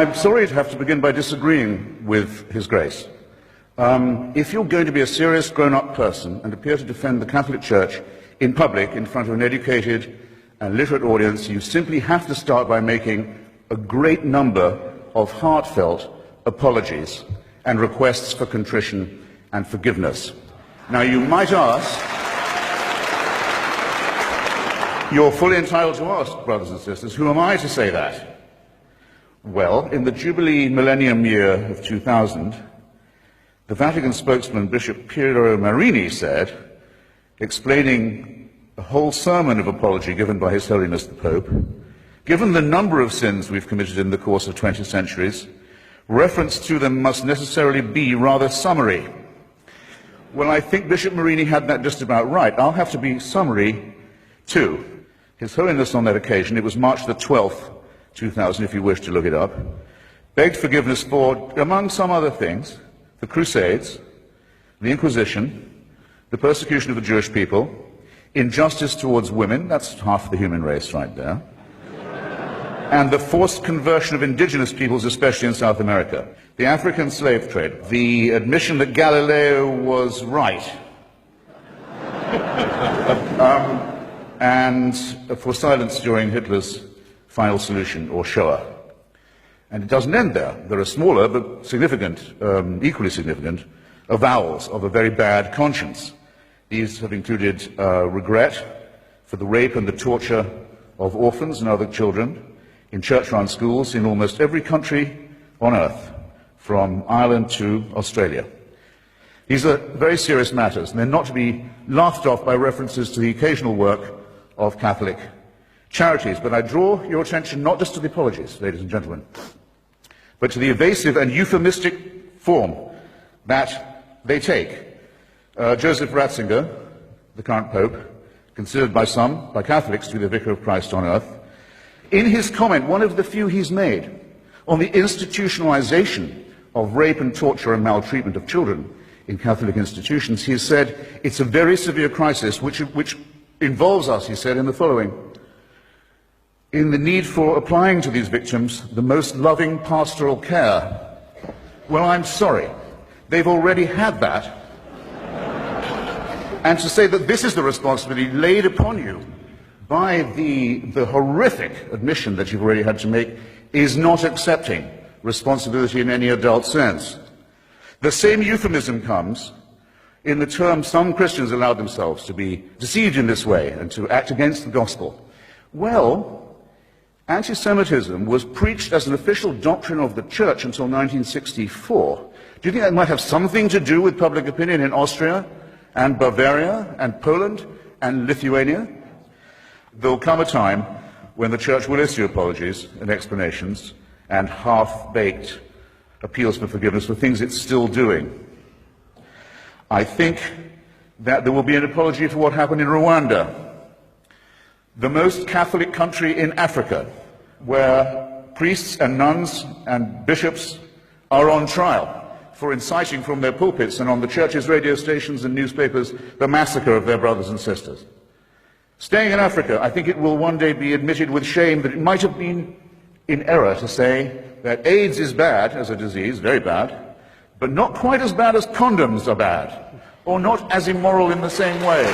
I'm sorry to have to begin by disagreeing with His Grace. If you're going to be a serious grown-up person and appear to defend the Catholic Church in public in front of an educated and literate audience, you simply have to start by making a great number of heartfelt apologies and requests for contrition and forgiveness. Now, you might ask, you're fully entitled to ask, brothers and sisters, who am I to say that? Well, in the Jubilee Millennium Year of 2000, the Vatican spokesman, Bishop Piero Marini, said, explaining a whole sermon of apology given by His Holiness the Pope, given the number of sins we've committed in the course of 20 centuries, reference to them must necessarily be rather summary. Well, I think Bishop Marini had that just about right. I'll have to be summary too. His Holiness on that occasion, it was March the 12th, 2000, if you wish to look it up, begged forgiveness for, among some other things, the Crusades, the Inquisition, the persecution of the Jewish people, injustice towards women, that's half the human race right there, and the forced conversion of indigenous peoples, especially in South America, the African slave trade, the admission that Galileo was right, and for silence during Hitler's final solution, or Shoah. And it doesn't end there. There are smaller but significant, equally significant, avowals of a very bad conscience. These have included regret for the rape and the torture of orphans and other children in church-run schools in almost every country on earth, from Ireland to Australia. These are very serious matters, and they're not to be laughed off by references to the occasional work of Catholic charities. But I draw your attention not just to the apologies, ladies and gentlemen, but to the evasive and euphemistic form that they take. Joseph Ratzinger, the current Pope, considered by some, by Catholics, to be the Vicar of Christ on earth, in his comment, one of the few he's made, on the institutionalization of rape and torture and maltreatment of children in Catholic institutions, he has said, it's a very severe crisis which involves us, he said, in the following: in the need for applying to these victims the most loving pastoral care. Well, I'm sorry. They've already had that. And to say that this is the responsibility laid upon you by the horrific admission that you've already had to make is not accepting responsibility in any adult sense. The same euphemism comes in the term some Christians allowed themselves to be deceived in this way and to act against the gospel. Well, anti-Semitism was preached as an official doctrine of the Church until 1964. Do you think that might have something to do with public opinion in Austria and Bavaria and Poland and Lithuania? There'll come a time when the Church will issue apologies and explanations and half-baked appeals for forgiveness for things it's still doing. I think that there will be an apology for what happened in Rwanda, the most Catholic country in Africa, where priests and nuns and bishops are on trial for inciting from their pulpits and on the church's radio stations and newspapers the massacre of their brothers and sisters. Staying in Africa, I think it will one day be admitted with shame that it might have been in error to say that AIDS is bad as a disease, very bad, but not quite as bad as condoms are bad, or not as immoral in the same way.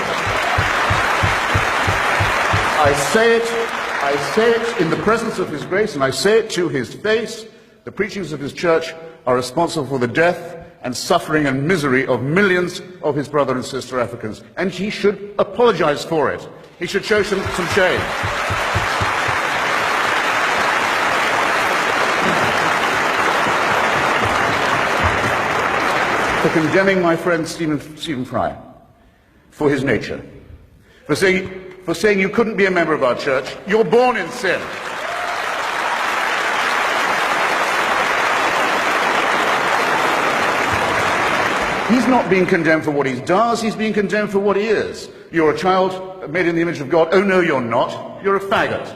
I say it in the presence of His Grace, and I say it to His face. The preachings of His Church are responsible for the death and suffering and misery of millions of His brother and sister Africans, and He should apologize for it. He should show some shame. For condemning my friend Stephen Fry for his nature, for saying you couldn't be a member of our church. You're born in sin. He's not being condemned for what he does, he's being condemned for what he is. You're a child made in the image of God. Oh no, you're not. You're a faggot.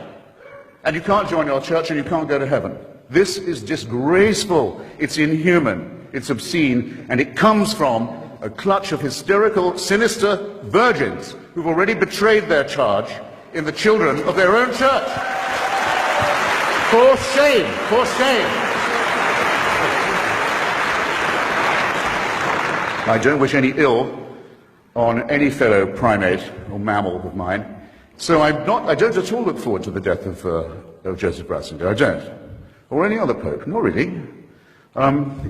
And you can't join our church and you can't go to heaven. This is disgraceful. It's inhuman. It's obscene. And it comes from a clutch of hysterical, sinister virgins who've already betrayed their charge in the children of their own church. For shame, for shame. I don't wish any ill on any fellow primate or mammal of mine. So I don't at all look forward to the death of Joseph Ratzinger. I don't. Or any other pope. Not really.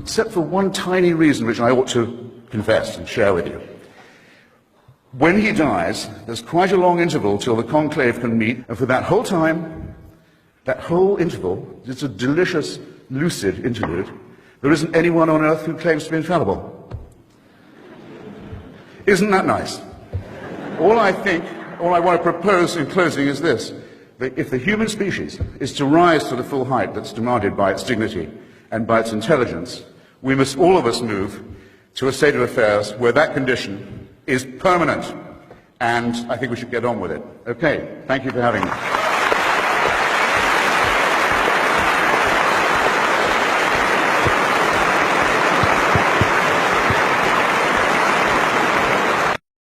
Except for one tiny reason which I ought to confess and share with you. When he dies, there's quite a long interval till the conclave can meet, and for that whole time, that whole interval, it's a delicious, lucid interlude, there isn't anyone on earth who claims to be infallible. Isn't that nice? All I want to propose in closing is this, that if the human species is to rise to the full height that's demanded by its dignity and by its intelligence, we must all of us move to a state of affairs where that condition is permanent. And I think we should get on with it. Okay, thank you for having me.